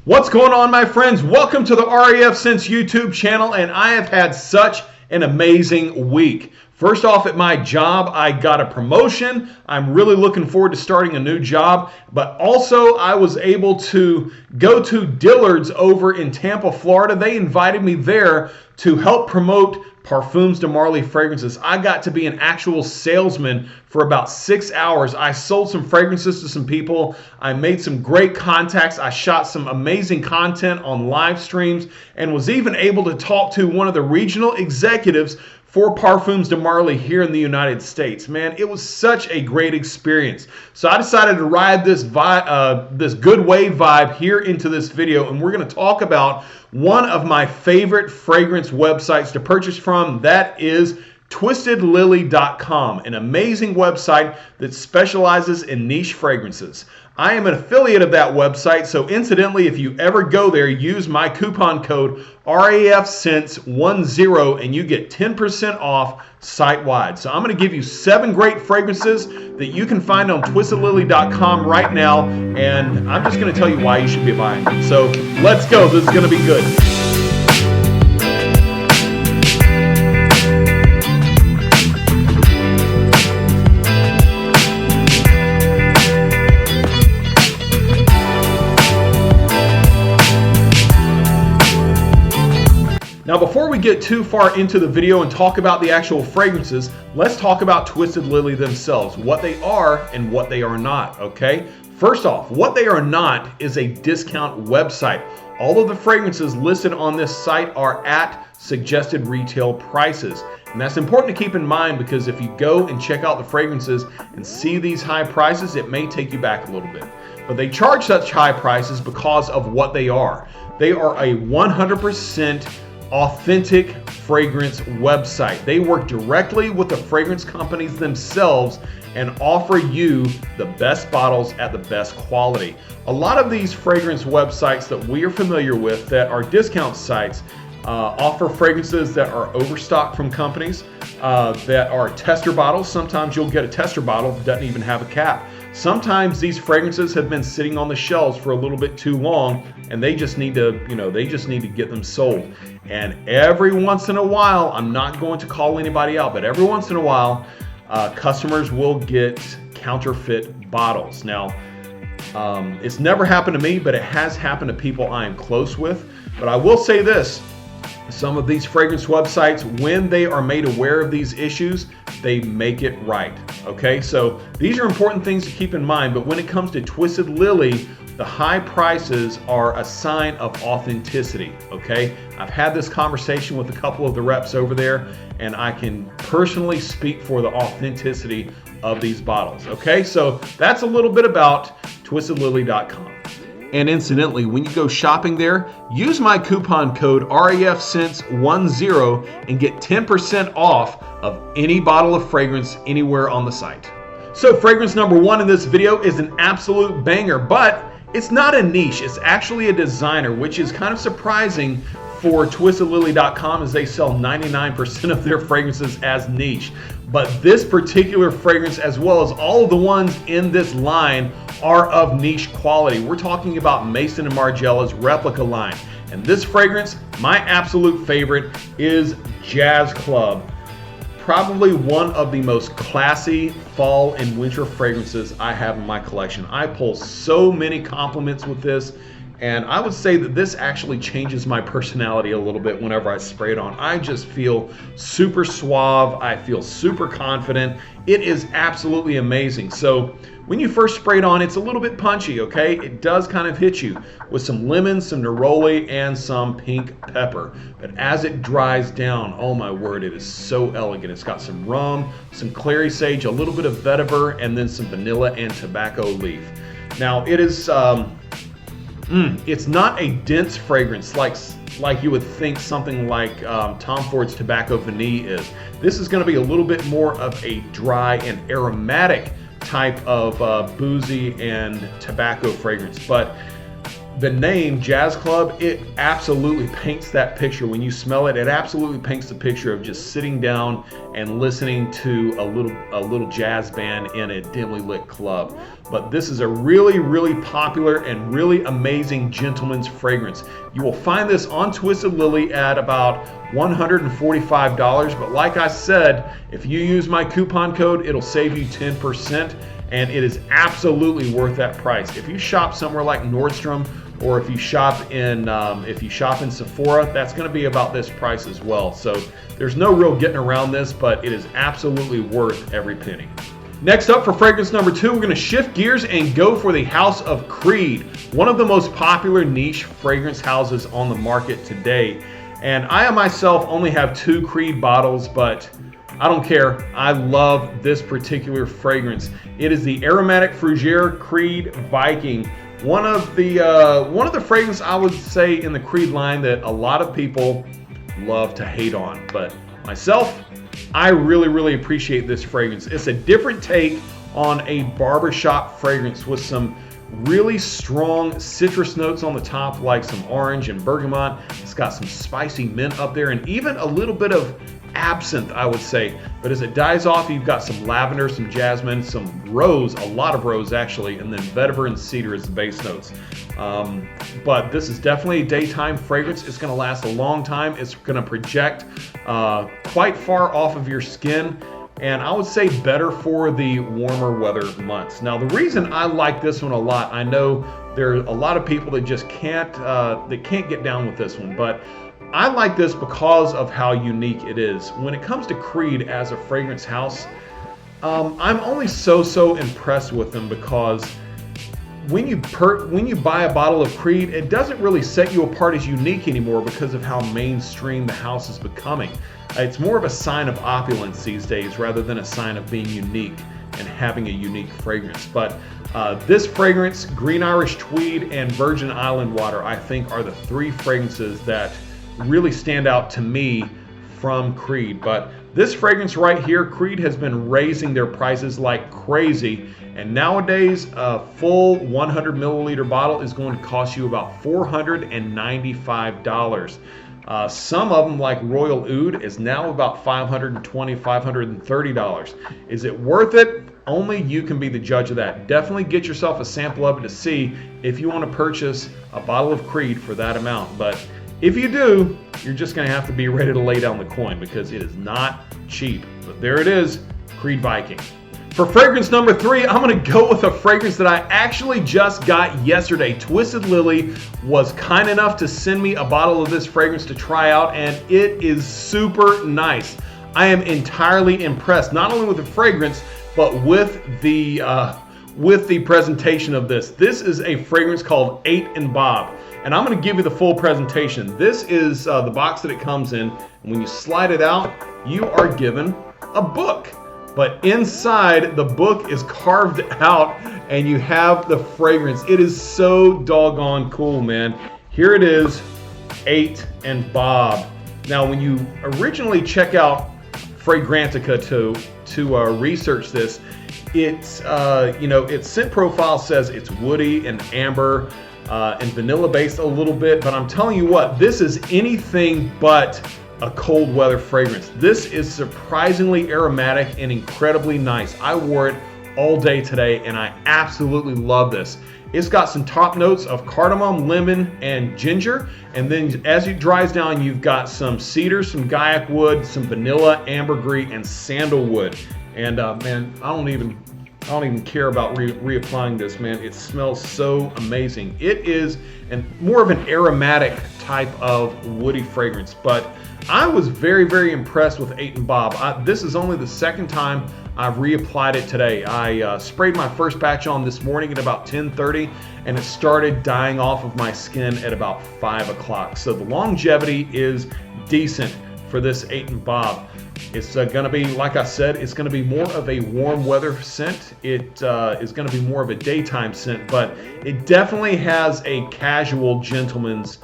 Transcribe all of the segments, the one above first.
What's going on, my friends? Welcome to the RAF Sense YouTube channel, and I have had such an amazing week. First off, at my job, I got a promotion. I'm really looking forward to starting a new job, but also I was able to go to Dillard's over in Tampa, Florida. They invited me there to help promote Parfums de Marly fragrances. I got to be an actual salesman for about 6 hours. I sold some fragrances to some people. I made some great contacts. I shot some amazing content on live streams and was even able to talk to one of the regional executives for Parfums de Marly here in the United States. Man, it was such a great experience. So I decided to ride this this good wave vibe here into this video, and we're going to talk about one of my favorite fragrance websites to purchase from. That is twistedlily.com, an amazing website that specializes in niche fragrances. I am an affiliate of that website, so incidentally, if you ever go there, use my coupon code RAFSense10 and you get 10% off site-wide. So I'm going to give you 7 great fragrances that you can find on twistedlily.com right now, and I'm just going to tell you why you should be buying them. So let's go. This is going to be good. Now, before we get too far into the video and talk about the actual fragrances, let's talk about Twisted Lily themselves, what they are and what they are not, okay? First off, what they are not is a discount website. All of the fragrances listed on this site are at suggested retail prices. And that's important to keep in mind, because if you go and check out the fragrances and see these high prices, it may take you back a little bit. But they charge such high prices because of what they are. They are a 100% authentic fragrance website. They work directly with the fragrance companies themselves and offer you the best bottles at the best quality. A lot of these fragrance websites that we are familiar with that are discount sites offer fragrances that are overstocked from companies, that are tester bottles. Sometimes you'll get a tester bottle that doesn't even have a cap. Sometimes these fragrances have been sitting on the shelves for a little bit too long, and they just need to, they just need to get them sold. And every once in a while, I'm not going to call anybody out, but every once in a while, customers will get counterfeit bottles. Now, it's never happened to me, but it has happened to people I am close with. But I will say this. Some of these fragrance websites, when they are made aware of these issues, they make it right. Okay, so these are important things to keep in mind. But when it comes to Twisted Lily, the high prices are a sign of authenticity. Okay, I've had this conversation with a couple of the reps over there, and I can personally speak for the authenticity of these bottles. Okay, so that's a little bit about twistedlily.com. And incidentally, when you go shopping there, use my coupon code RAFSense10 and get 10% off of any bottle of fragrance anywhere on the site. So fragrance number 1 in this video is an absolute banger, but it's not a niche. It's actually a designer, which is kind of surprising for twistedlily.com, as they sell 99% of their fragrances as niche. But this particular fragrance, as well as all of the ones in this line, are of niche quality. We're talking about Maison and Margiella's replica line. And this fragrance, my absolute favorite, is Jazz Club. Probably one of the most classy fall and winter fragrances I have in my collection. I pull so many compliments with this, and I would say that this actually changes my personality a little bit whenever I spray it on. I just feel super suave. I feel super confident. It is absolutely amazing. So when you first spray it on, it's a little bit punchy, okay? It does kind of hit you with some lemon, some neroli, and some pink pepper. But as it dries down, oh my word, it is so elegant. It's got some rum, some clary sage, a little bit of vetiver, and then some vanilla and tobacco leaf. Now, it is, it's not a dense fragrance like you would think something like Tom Ford's Tobacco Vanille is. This is going to be a little bit more of a dry and aromatic type of boozy and tobacco fragrance. But the name Jazz Club, it absolutely paints that picture. When you smell it, it absolutely paints the picture of just sitting down and listening to a little jazz band in a dimly lit club. But this is a really, really popular and really amazing gentleman's fragrance. You will find this on Twisted Lily at about $145. But like I said, if you use my coupon code, it'll save you 10%. And it is absolutely worth that price. If you shop somewhere like Nordstrom, or if you shop in Sephora, that's going to be about this price as well. So there's no real getting around this, but it is absolutely worth every penny. Next up for fragrance number 2, we're going to shift gears and go for the House of Creed, one of the most popular niche fragrance houses on the market today. And I myself only have 2 Creed bottles, but I don't care. I love this particular fragrance. It is the Aromatic Fougere Creed Viking. One of the fragrances I would say in the Creed line that a lot of people love to hate on. But myself, I really, really appreciate this fragrance. It's a different take on a barbershop fragrance with some really strong citrus notes on the top, like some orange and bergamot. It's got some spicy mint up there and even a little bit of absinthe, I would say. But as it dies off, you've got some lavender, some jasmine, some rose, a lot of rose actually, and then vetiver and cedar as the base notes. But this is definitely a daytime fragrance. It's going to last a long time. It's going to project quite far off of your skin, and I would say better for the warmer weather months. Now, the reason I like this one a lot, I know there are a lot of people that just can't get down with this one, but I like this because of how unique it is. When it comes to Creed as a fragrance house, I'm only so impressed with them because when you buy a bottle of Creed, it doesn't really set you apart as unique anymore because of how mainstream the house is becoming. It's more of a sign of opulence these days rather than a sign of being unique and having a unique fragrance. But this fragrance, Green Irish Tweed, and Virgin Island Water, I think are the 3 fragrances that really stand out to me from Creed. But this fragrance right here, Creed has been raising their prices like crazy, and nowadays a full 100 milliliter bottle is going to cost you about $495. Some of them, like Royal Oud, is now about $520, $530. Is it worth it? Only you can be the judge of that. Definitely get yourself a sample of it to see if you want to purchase a bottle of Creed for that amount. But if you do, you're just going to have to be ready to lay down the coin because it is not cheap. But there it is, Creed Viking. For fragrance number 3, I'm going to go with a fragrance that I actually just got yesterday. Twisted Lily was kind enough to send me a bottle of this fragrance to try out, and it is super nice. I am entirely impressed, not only with the fragrance, but with the presentation of this. This is a fragrance called 8 and Bob. And I'm going to give you the full presentation. This is the box that it comes in. And when you slide it out, you are given a book. But inside, the book is carved out and you have the fragrance. It is so doggone cool, man. Here it is, 8 and Bob. Now, when you originally check out Fragrantica to research this, its scent profile says it's woody and amber, and vanilla based a little bit, but I'm telling you what, this is anything but a cold weather fragrance. This is surprisingly aromatic and incredibly nice. I wore it all day today and I absolutely love this. It's got some top notes of cardamom, lemon, and ginger, and then as it dries down, you've got some cedar, some guaiac wood, some vanilla, ambergris, and sandalwood. And man, I don't even care about reapplying this, man. It smells so amazing. It is more of an aromatic type of woody fragrance, but I was very impressed with 8 and Bob. This is only the second time I've reapplied it today. I sprayed my first batch on this morning at about 10:30, and it started dying off of my skin at about 5 o'clock. So the longevity is decent for this 8 and Bob. It's going to be, like I said, it's going to be more of a warm weather scent. It is going to be more of a daytime scent, but it definitely has a casual gentleman's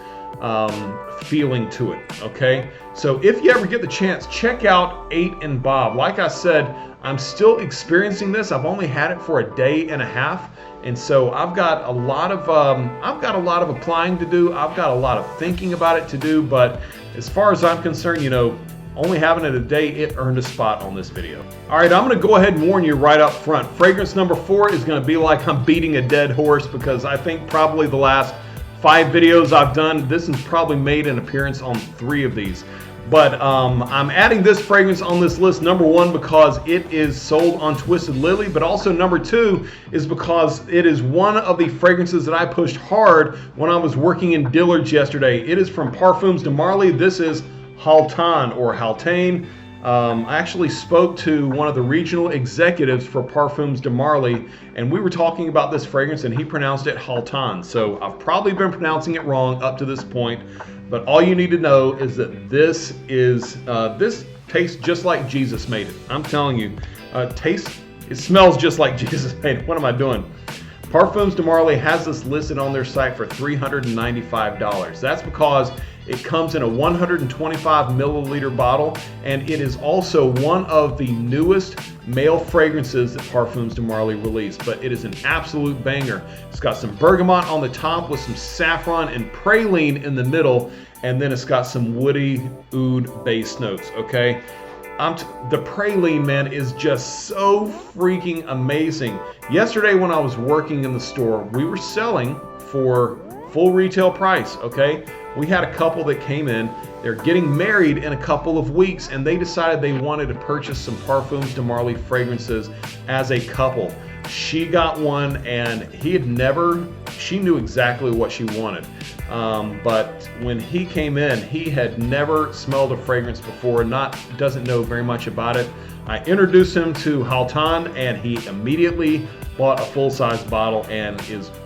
feeling to it, okay? So if you ever get the chance, check out 8 and Bob. Like I said, I'm still experiencing this. I've only had it for a day and a half, and so I've got a lot of applying to do. I've got a lot of thinking about it to do, but as far as I'm concerned, you know, only having it a day, it earned a spot on this video. All right, I'm gonna go ahead and warn you right up front. Fragrance number 4 is gonna be like I'm beating a dead horse, because I think probably the last 5 videos I've done, this has probably made an appearance on 3 of these. But I'm adding this fragrance on this list, number 1, because it is sold on Twisted Lily, but also number 2 is because it is one of the fragrances that I pushed hard when I was working in Dillard's yesterday. It is from Parfums de Marly. This is Haltane or Haltane. I actually spoke to one of the regional executives for Parfums de Marly, and we were talking about this fragrance, and he pronounced it Haltane. So I've probably been pronouncing it wrong up to this point, but all you need to know is that this tastes just like Jesus made it. I'm telling you, it smells just like Jesus made it. What am I doing? Parfums de Marly has this listed on their site for $395. That's because it comes in a 125 milliliter bottle, and it is also one of the newest male fragrances that Parfums de Marly released, but it is an absolute banger. It's got some bergamot on the top with some saffron and praline in the middle, and then it's got some woody oud base notes, okay? The praline, man, is just so freaking amazing. Yesterday when I was working in the store, we were selling for full retail price, okay? We had a couple that came in. They're getting married in a couple of weeks, and they decided they wanted to purchase some Parfums de Marly fragrances as a couple. She got one, and she knew exactly what she wanted. But when he came in, he had never smelled a fragrance before, doesn't know very much about it. I introduced him to Halton, and he immediately bought a full-size bottle and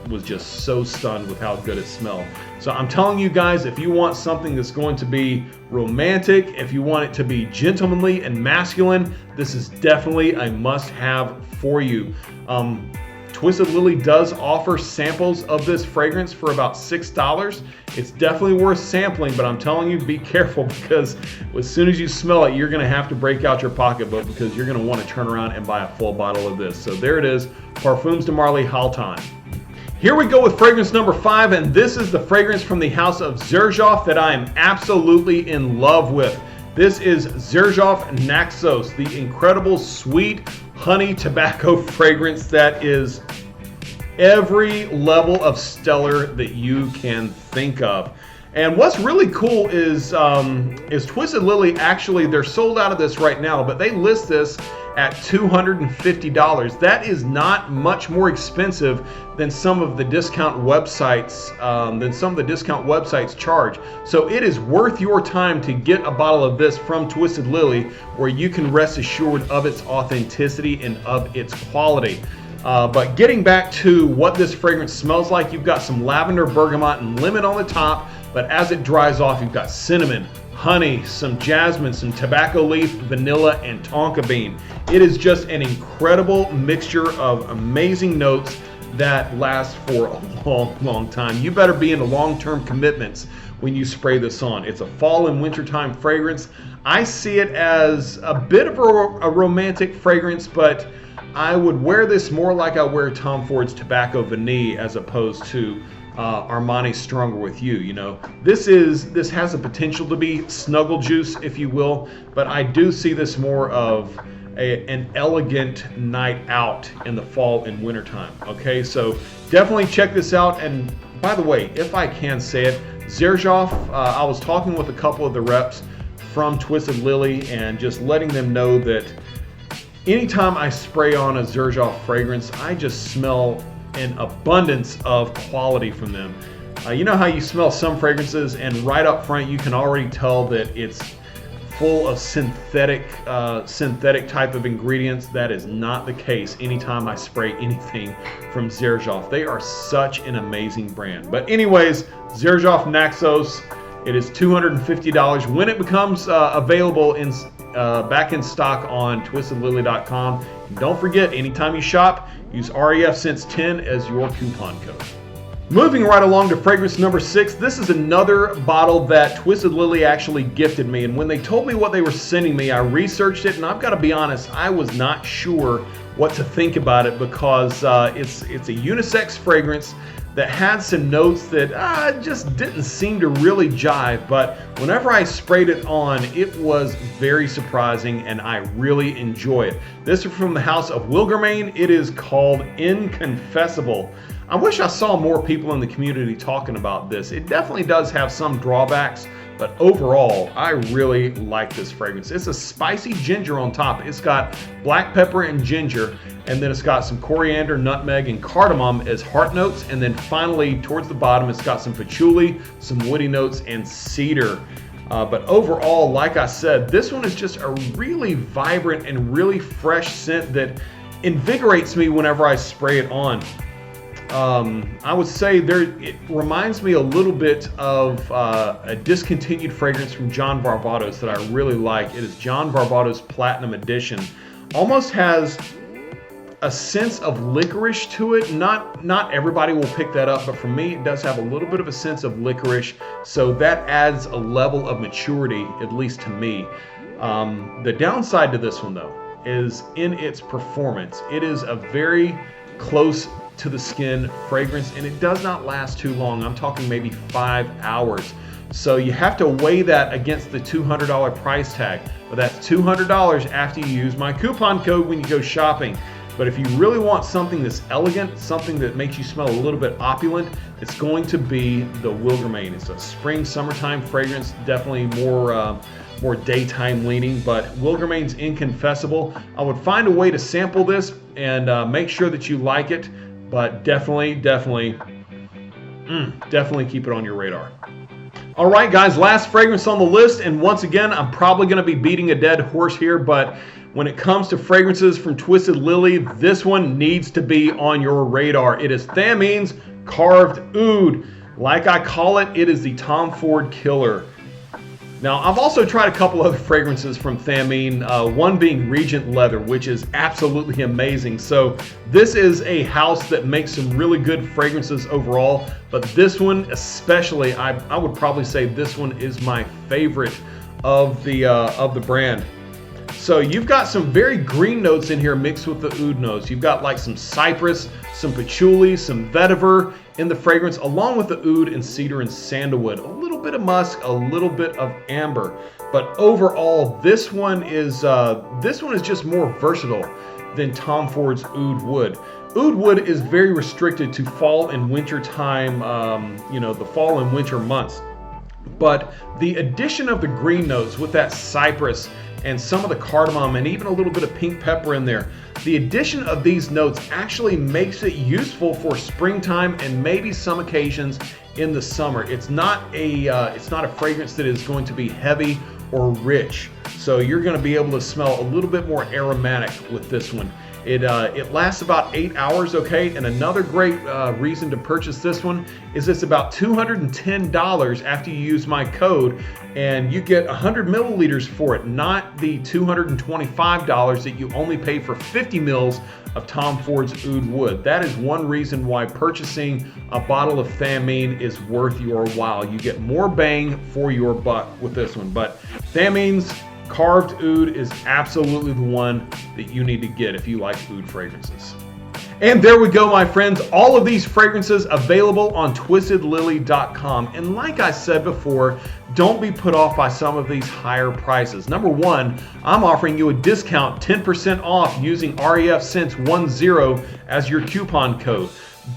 was just so stunned with how good it smelled. So I'm telling you guys, if you want something that's going to be romantic, if you want it to be gentlemanly and masculine, this is definitely a must-have for you. Twisted Lily does offer samples of this fragrance for about $6. It's definitely worth sampling, but I'm telling you, be careful, because as soon as you smell it, you're going to have to break out your pocketbook, because you're going to want to turn around and buy a full bottle of this. So there it is, Parfums de Marly Haltane. Here we go with fragrance number 5, and this is the fragrance from the house of Xerjoff that I am absolutely in love with. This is Xerjoff Naxos, the incredible sweet honey tobacco fragrance that is every level of stellar that you can think of. And what's really cool is Twisted Lily, actually, they're sold out of this right now, but they list this at $250. That is not much more expensive than some of the discount websites charge. So it is worth your time to get a bottle of this from Twisted Lily, where you can rest assured of its authenticity and of its quality. But getting back to what this fragrance smells like, you've got some lavender, bergamot, and lemon on the top, but as it dries off, you've got cinnamon, honey, some jasmine, some tobacco leaf, vanilla, and tonka bean. It is just an incredible mixture of amazing notes that last for a long, long time. You better be into long-term commitments when you spray this on. It's a fall and wintertime fragrance. I see it as a bit of a romantic fragrance, but I would wear this more like I wear Tom Ford's Tobacco Vanille as opposed to Armani's Stronger With You. You know, this has a potential to be snuggle juice, if you will, but I do see this more of an elegant night out in the fall and winter time. Okay, so definitely check this out. And by the way, if I can say it, Xerjoff, I was talking with a couple of the reps from Twisted Lily and just letting them know that anytime I spray on a Xerjoff fragrance, I just smell an abundance of quality from them. You know how you smell some fragrances and right up front you can already tell that it's full of synthetic type of ingredients. That is not the case anytime I spray anything from Xerjoff. They are such an amazing brand. But anyways, Xerjoff Naxos, it is $250 when it becomes available back in stock on twistedlily.com. And don't forget, anytime you shop, use REF Sense 10 as your coupon code. Moving right along to fragrance number 6, this is another bottle that Twisted Lily actually gifted me. And when they told me what they were sending me, I researched it, and I've got to be honest, I was not sure what to think about it because it's a unisex fragrance that had some notes that just didn't seem to really jive. But whenever I sprayed it on, it was very surprising, and I really enjoy it. This is from the house of Wilgermain. It is called Inconfessable. I wish I saw more people in the community talking about this. It definitely does have some drawbacks, but overall, I really like this fragrance. It's a spicy ginger on top. It's got black pepper and ginger, and then it's got some coriander, nutmeg, and cardamom as heart notes. And then finally, towards the bottom, it's got some patchouli, some woody notes, and cedar. But overall, like I said, this one is just a really vibrant and really fresh scent that invigorates me whenever I spray it on. I would say it reminds me a little bit of a discontinued fragrance from John Varvatos that I really like. It is John Varvatos Platinum Edition. Almost has a sense of licorice to it. Not everybody will pick that up, but for me, it does have a little bit of a sense of licorice. So that adds a level of maturity, at least to me. The downside to this one, though, is in its performance. It is a very close to the skin fragrance, and it does not last too long. I'm talking maybe 5 hours. So you have to weigh that against the $200 price tag. But that's $200 after you use my coupon code when you go shopping. But if you really want something that's elegant, something that makes you smell a little bit opulent, it's going to be the Wilgermain. It's a spring, summertime fragrance, definitely more daytime leaning, but Wilgermain's Inconfessable. I would find a way to sample this and make sure that you like it, but definitely keep it on your radar. All right, guys, last fragrance on the list, and once again, I'm probably going to be beating a dead horse here, but when it comes to fragrances from Twisted Lily, this one needs to be on your radar. It is Thameen's Carved Oud. Like I call it, it is the Tom Ford killer. Now, I've also tried a couple other fragrances from Thameen, one being Regent Leather, which is absolutely amazing. So this is a house that makes some really good fragrances overall, but this one especially, I would probably say this one is my favorite of the brand. So you've got some very green notes in here mixed with the oud notes. You've got like some cypress, some patchouli, some vetiver in the fragrance, along with the oud and cedar and sandalwood. A little bit of musk, a little bit of amber. But overall, this one is just more versatile than Tom Ford's Oud Wood. Oud Wood is very restricted to fall and winter time, the fall and winter months. But the addition of the green notes with that cypress and some of the cardamom and even a little bit of pink pepper in there, the addition of these notes actually makes it useful for springtime and maybe some occasions in the summer. It's not a fragrance that is going to be heavy or rich. So you're going to be able to smell a little bit more aromatic with this one. It lasts about 8 hours, okay? And another great reason to purchase this one is it's about $210 after you use my code, and you get 100 milliliters for it, not the $225 that you only pay for 50 mils of Tom Ford's Oud Wood. That is one reason why purchasing a bottle of Thameen is worth your while. You get more bang for your buck with this one. But Thameen's Carved Oud is absolutely the one that you need to get if you like oud fragrances. And there we go, my friends. All of these fragrances available on twistedlily.com. And like I said before, don't be put off by some of these higher prices. Number one, I'm offering you a discount 10% off using REFSense10 as your coupon code.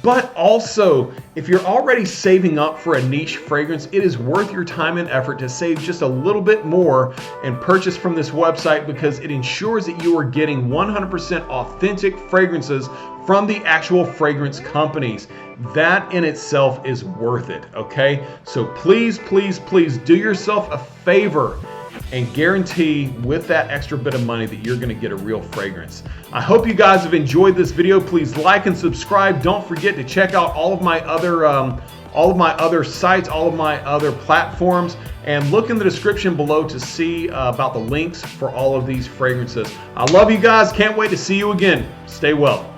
But also, if you're already saving up for a niche fragrance, it is worth your time and effort to save just a little bit more and purchase from this website, because it ensures that you are getting 100% authentic fragrances from the actual fragrance companies. That in itself is worth it, okay? So please, please, please do yourself a favor and guarantee with that extra bit of money that you're going to get a real fragrance. I hope you guys have enjoyed this video. Please like and subscribe. Don't forget to check out all of my other sites, all of my other platforms, and look in the description below to see about the links for all of these fragrances. I love you guys. Can't wait to see you again. Stay well.